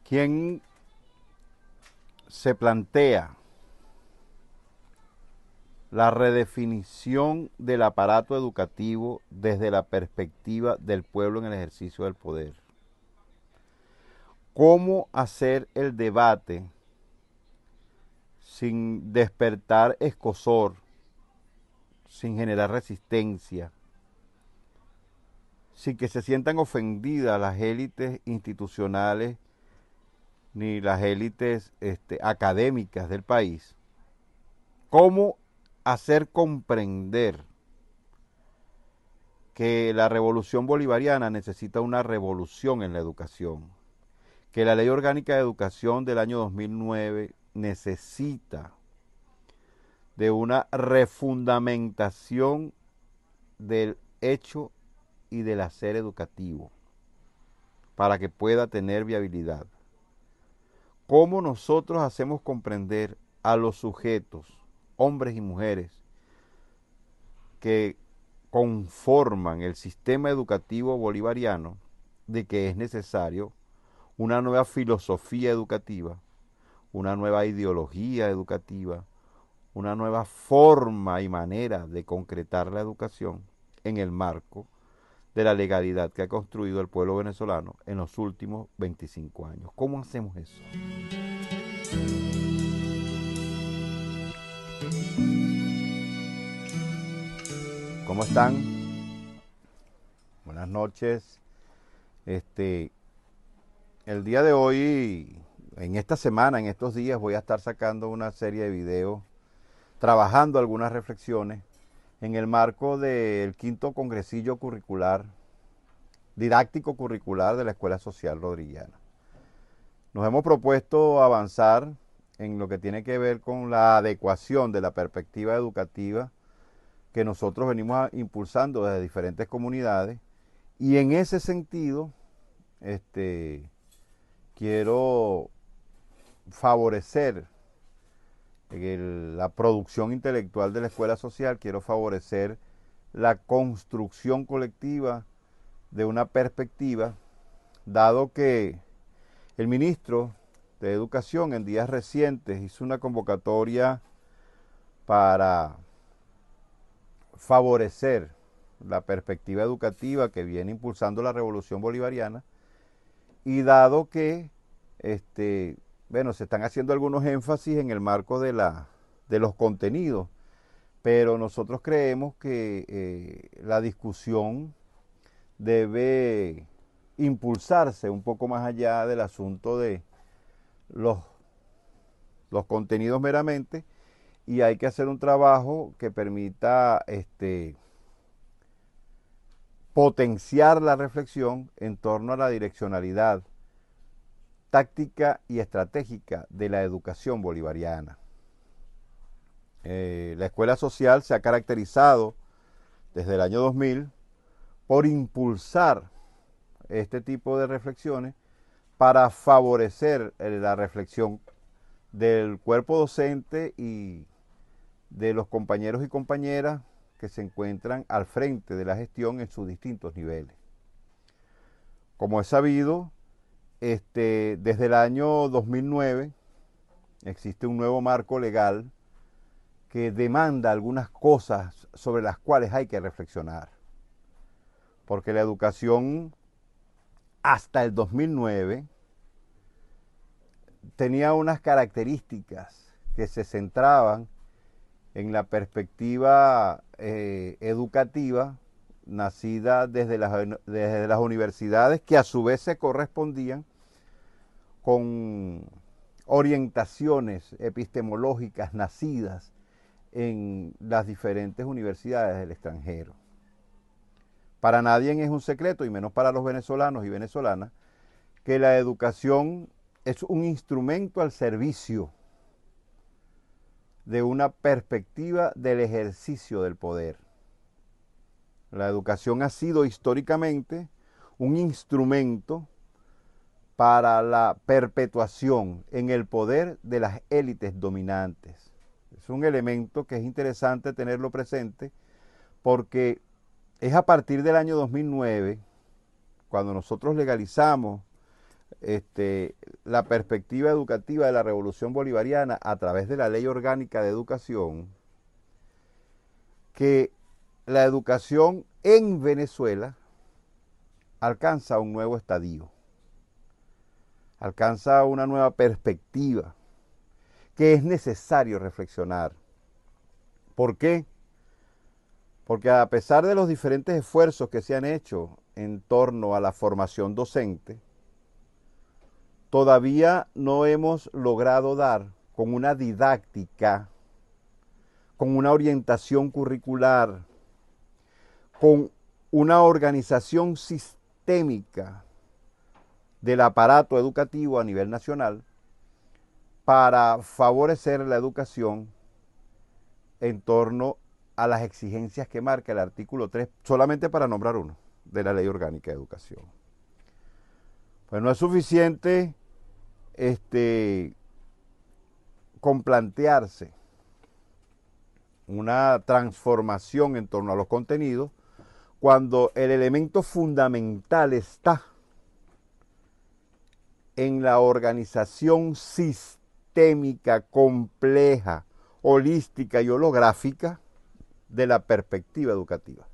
quien se plantea la redefinición del aparato educativo desde la perspectiva del pueblo en el ejercicio del poder. ¿Cómo hacer el debate sin despertar escozor, sin generar resistencia, sin que se sientan ofendidas las élites institucionales ni las élites académicas del país? ¿Cómo hacer comprender que la revolución bolivariana necesita una revolución en la educación? Que la Ley Orgánica de Educación del año 2009 necesita de una refundamentación del hecho y del hacer educativo para que pueda tener viabilidad. ¿Cómo nosotros hacemos comprender a los sujetos, hombres y mujeres, que conforman el sistema educativo bolivariano, de que es necesario una nueva filosofía educativa, una nueva ideología educativa, una nueva forma y manera de concretar la educación en el marco de la legalidad que ha construido el pueblo venezolano en los últimos 25 años? ¿Cómo hacemos eso? ¿Cómo están? Buenas noches. El día de hoy, en esta semana, en estos días, voy a estar sacando una serie de videos, trabajando algunas reflexiones en el marco del quinto congresillo curricular, didáctico curricular de la Escuela Social Rodriguiana. Nos hemos propuesto avanzar en lo que tiene que ver con la adecuación de la perspectiva educativa que nosotros venimos impulsando desde diferentes comunidades, y en ese sentido quiero favorecer la producción intelectual de la escuela social, quiero favorecer la construcción colectiva de una perspectiva, dado que el ministro de Educación en días recientes hizo una convocatoria para favorecer la perspectiva educativa que viene impulsando la revolución bolivariana, y dado que se están haciendo algunos énfasis en el marco de los contenidos, pero nosotros creemos que la discusión debe impulsarse un poco más allá del asunto de los contenidos meramente, y hay que hacer un trabajo que permita potenciar la reflexión en torno a la direccionalidad táctica y estratégica de la educación bolivariana. La escuela social se ha caracterizado desde el año 2000 por impulsar este tipo de reflexiones para favorecer la reflexión del cuerpo docente y de los compañeros y compañeras que se encuentran al frente de la gestión en sus distintos niveles. Como es sabido, desde el año 2009 existe un nuevo marco legal que demanda algunas cosas sobre las cuales hay que reflexionar. Porque la educación hasta el 2009 tenía unas características que se centraban en la perspectiva educativa nacida desde las universidades, que a su vez se correspondían con orientaciones epistemológicas nacidas en las diferentes universidades del extranjero. Para nadie es un secreto, y menos para los venezolanos y venezolanas, que la educación es un instrumento al servicio de una perspectiva del ejercicio del poder. La educación ha sido históricamente un instrumento para la perpetuación en el poder de las élites dominantes. Es un elemento que es interesante tenerlo presente, porque es a partir del año 2009 cuando nosotros legalizamos la perspectiva educativa de la Revolución Bolivariana a través de la Ley Orgánica de Educación, que la educación en Venezuela alcanza un nuevo estadio, alcanza una nueva perspectiva que es necesario reflexionar. ¿Por qué? Porque a pesar de los diferentes esfuerzos que se han hecho en torno a la formación docente, todavía no hemos logrado dar con una didáctica, con una orientación curricular, con una organización sistémica del aparato educativo a nivel nacional para favorecer la educación en torno a las exigencias que marca el artículo 3, solamente para nombrar uno, de la Ley Orgánica de Educación. Pues no es suficiente con plantearse una transformación en torno a los contenidos cuando el elemento fundamental está en la organización sistémica, compleja, holística y holográfica de la perspectiva educativa.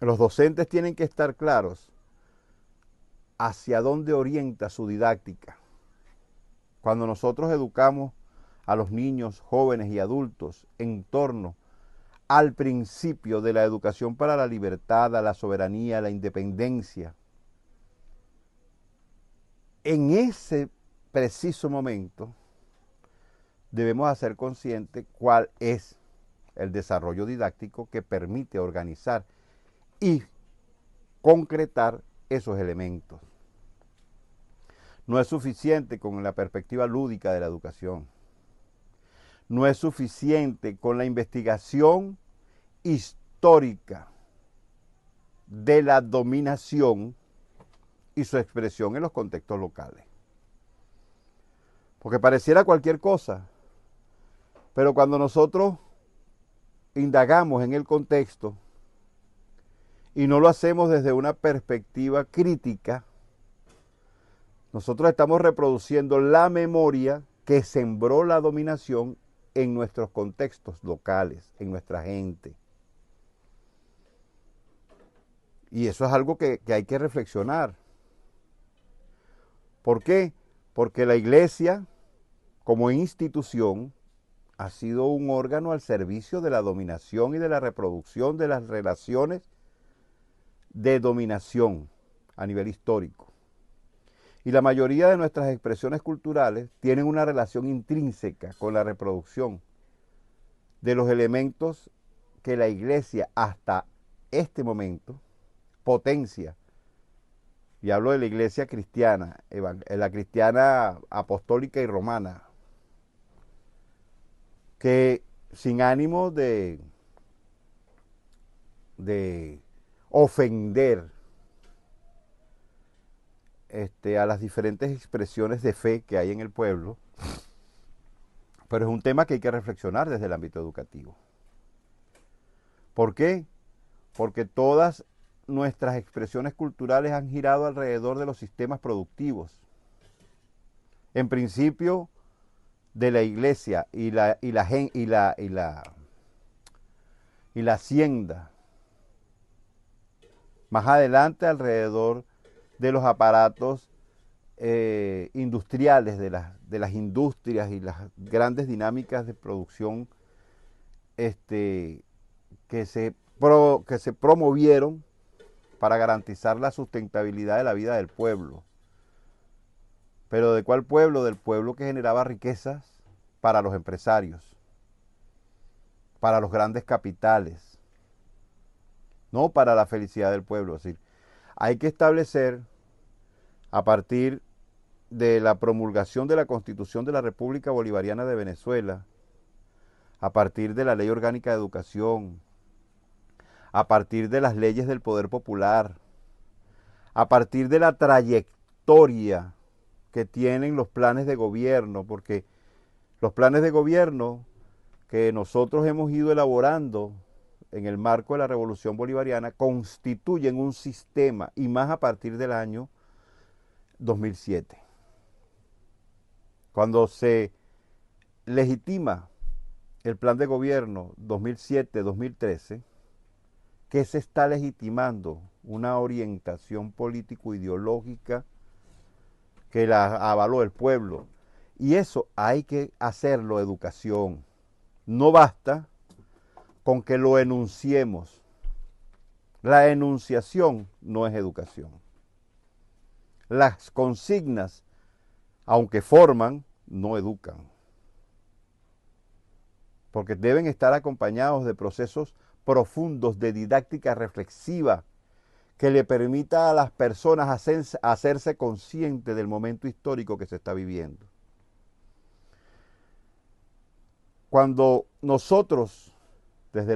Los docentes tienen que estar claros hacia dónde orienta su didáctica. Cuando nosotros educamos a los niños, jóvenes y adultos en torno al principio de la educación para la libertad, a la soberanía, a la independencia, en ese preciso momento debemos hacer consciente cuál es el desarrollo didáctico que permite organizar y concretar esos elementos. No es suficiente con la perspectiva lúdica de la educación. No es suficiente con la investigación histórica de la dominación y su expresión en los contextos locales. Porque pareciera cualquier cosa, pero cuando nosotros indagamos en el contexto y no lo hacemos desde una perspectiva crítica, nosotros estamos reproduciendo la memoria que sembró la dominación en nuestros contextos locales, en nuestra gente. Y eso es algo que hay que reflexionar. ¿Por qué? Porque la iglesia, como institución, ha sido un órgano al servicio de la dominación y de la reproducción de las relaciones de dominación a nivel histórico. Y la mayoría de nuestras expresiones culturales tienen una relación intrínseca con la reproducción de los elementos que la iglesia hasta este momento potencia. Y hablo de la iglesia cristiana, la cristiana apostólica y romana, que sin ánimo de ofender a las diferentes expresiones de fe que hay en el pueblo, pero es un tema que hay que reflexionar desde el ámbito educativo. ¿Por qué? Porque todas nuestras expresiones culturales han girado alrededor de los sistemas productivos. En principio, de la iglesia y la hacienda. Más adelante, alrededor de los aparatos industriales, de las industrias y las grandes dinámicas de producción que se promovieron para garantizar la sustentabilidad de la vida del pueblo. ¿Pero de cuál pueblo? Del pueblo que generaba riquezas para los empresarios, para los grandes capitales, no para la felicidad del pueblo. Es decir, hay que establecer, a partir de la promulgación de la Constitución de la República Bolivariana de Venezuela, a partir de la Ley Orgánica de Educación, a partir de las leyes del Poder Popular, a partir de la trayectoria que tienen los planes de gobierno, porque los planes de gobierno que nosotros hemos ido elaborando en el marco de la Revolución Bolivariana, constituyen un sistema, y más a partir del año 2007, cuando se legitima el plan de gobierno 2007-2013, que se está legitimando una orientación político-ideológica que la avaló el pueblo. Y eso hay que hacerlo educación. No basta con que lo enunciemos. La enunciación no es educación. Las consignas, aunque forman, no educan. Porque deben estar acompañados de procesos profundos de didáctica reflexiva que le permita a las personas hacerse conscientes del momento histórico que se está viviendo. Cuando nosotros, desde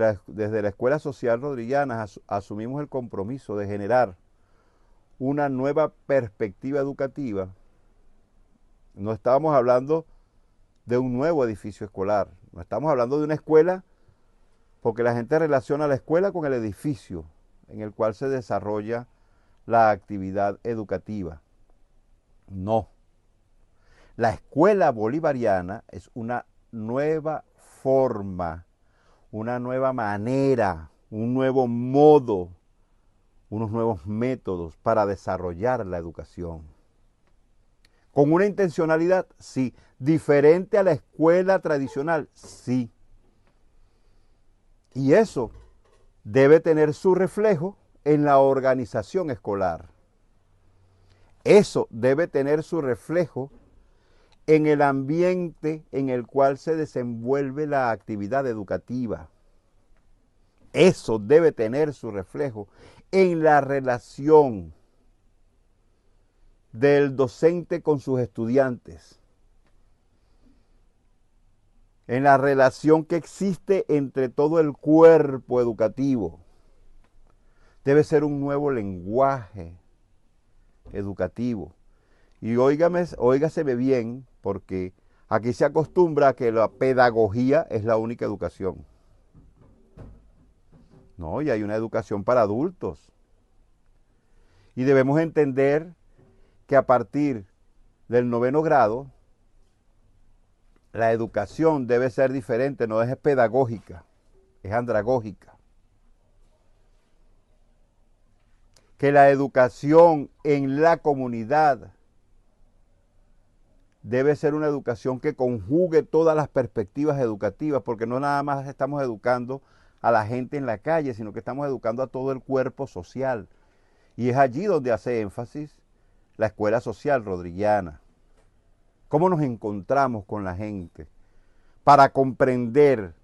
la Escuela Social Rodriguiana, asumimos el compromiso de generar una nueva perspectiva educativa, no estábamos hablando de un nuevo edificio escolar, no estamos hablando de una escuela, porque la gente relaciona la escuela con el edificio en el cual se desarrolla la actividad educativa. No. La escuela bolivariana es una nueva forma, una nueva manera, un nuevo modo, unos nuevos métodos para desarrollar la educación. ¿Con una intencionalidad? Sí. ¿Diferente a la escuela tradicional? Sí. Y eso debe tener su reflejo en la organización escolar. Eso debe tener su reflejo en el ambiente en el cual se desenvuelve la actividad educativa. Eso debe tener su reflejo en la relación del docente con sus estudiantes, en la relación que existe entre todo el cuerpo educativo. Debe ser un nuevo lenguaje educativo. Y óigaseme bien, porque aquí se acostumbra a que la pedagogía es la única educación. No, y hay una educación para adultos. Y debemos entender que a partir del 9º grado, la educación debe ser diferente, no es pedagógica, es andragógica. Que la educación en la comunidad debe ser una educación que conjugue todas las perspectivas educativas, porque no nada más estamos educando a la gente en la calle, sino que estamos educando a todo el cuerpo social. Y es allí donde hace énfasis la Escuela Social Rodriguiana. ¿Cómo nos encontramos con la gente para comprender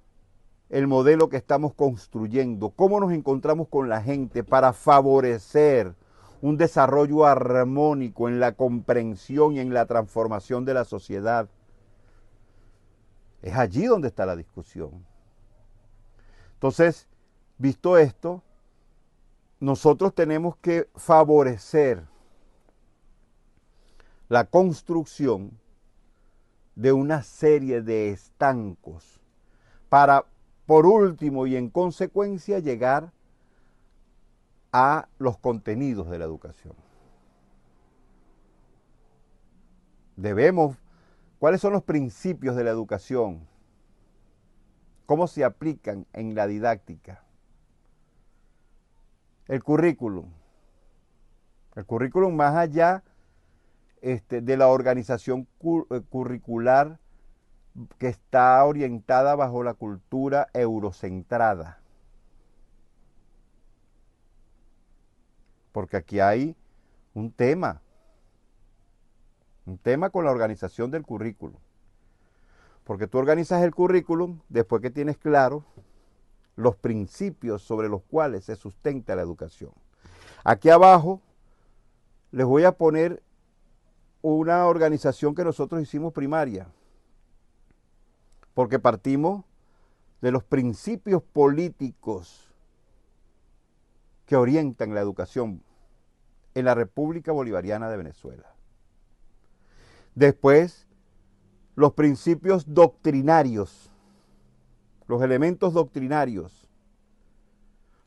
el modelo que estamos construyendo? ¿Cómo nos encontramos con la gente para favorecer un desarrollo armónico en la comprensión y en la transformación de la sociedad? Es allí donde está la discusión. Entonces, visto esto, nosotros tenemos que favorecer la construcción de una serie de estancos para, por último y en consecuencia, llegar a los contenidos de la educación. ¿Cuáles son los principios de la educación? ¿Cómo se aplican en la didáctica? El currículum. El currículum, más allá de la organización curricular que está orientada bajo la cultura eurocentrada. Porque aquí hay un tema con la organización del currículum. Porque tú organizas el currículum después que tienes claro los principios sobre los cuales se sustenta la educación. Aquí abajo les voy a poner una organización que nosotros hicimos primaria, porque partimos de los principios políticos que orientan la educación en la República Bolivariana de Venezuela. Después, los principios doctrinarios, los elementos doctrinarios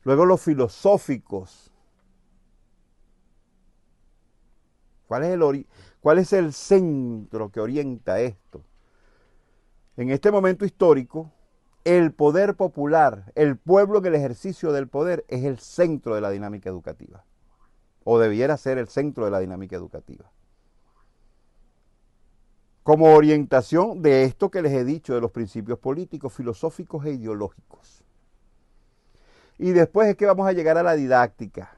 Luego los filosóficos. ¿Cuál es el centro que orienta esto? En este momento histórico, el poder popular, el pueblo en el ejercicio del poder, es el centro de la dinámica educativa. O debiera ser el centro de la dinámica educativa. Como orientación de esto que les he dicho, de los principios políticos, filosóficos e ideológicos. Y después es que vamos a llegar a la didáctica.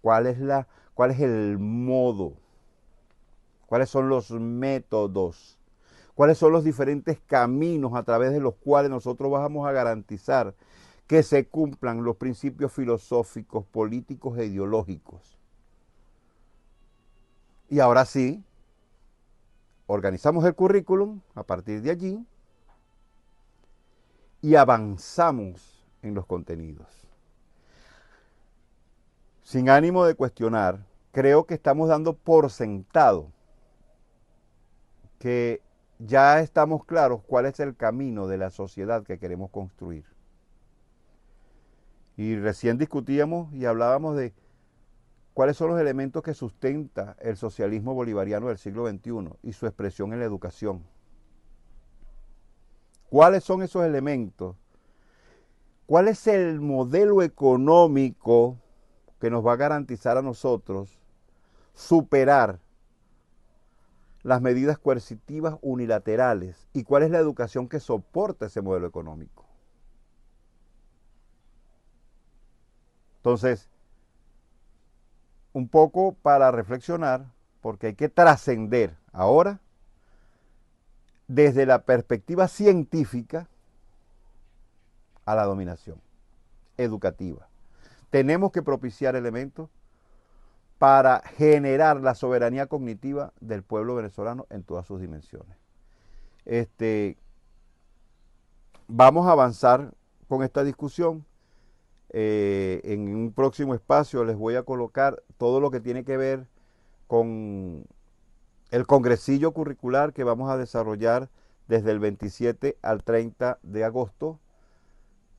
¿Cuál es el modo? ¿Cuáles son los métodos? ¿Cuáles son los diferentes caminos a través de los cuales nosotros vamos a garantizar que se cumplan los principios filosóficos, políticos e ideológicos? Y ahora sí, organizamos el currículum a partir de allí y avanzamos en los contenidos. Sin ánimo de cuestionar, creo que estamos dando por sentado que ya estamos claros cuál es el camino de la sociedad que queremos construir. Y recién discutíamos y hablábamos de cuáles son los elementos que sustenta el socialismo bolivariano del siglo XXI y su expresión en la educación. ¿Cuáles son esos elementos? ¿Cuál es el modelo económico que nos va a garantizar a nosotros superar las medidas coercitivas unilaterales? ¿Y cuál es la educación que soporta ese modelo económico? Entonces, un poco para reflexionar, porque hay que trascender ahora desde la perspectiva científica a la dominación educativa. Tenemos que propiciar elementos para generar la soberanía cognitiva del pueblo venezolano en todas sus dimensiones. Vamos a avanzar con esta discusión. En un próximo espacio les voy a colocar todo lo que tiene que ver con el congresillo curricular que vamos a desarrollar desde el 27 al 30 de agosto,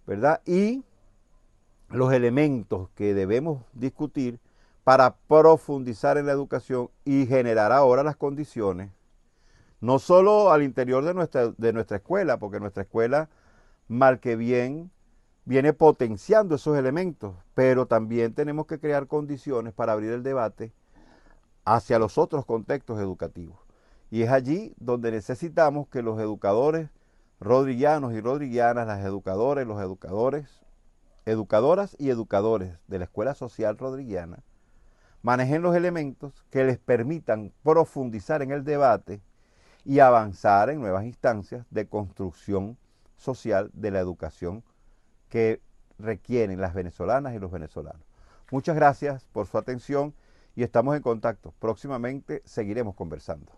¿verdad? Y los elementos que debemos discutir para profundizar en la educación y generar ahora las condiciones, no solo al interior de nuestra escuela, porque nuestra escuela, mal que bien, viene potenciando esos elementos, pero también tenemos que crear condiciones para abrir el debate hacia los otros contextos educativos. Y es allí donde necesitamos que los educadores rodriguianos y rodriguianas, las educadoras, los educadores, educadoras y educadores de la Escuela Social Rodriguiana, manejen los elementos que les permitan profundizar en el debate y avanzar en nuevas instancias de construcción social de la educación que requieren las venezolanas y los venezolanos. Muchas gracias por su atención y estamos en contacto. Próximamente seguiremos conversando.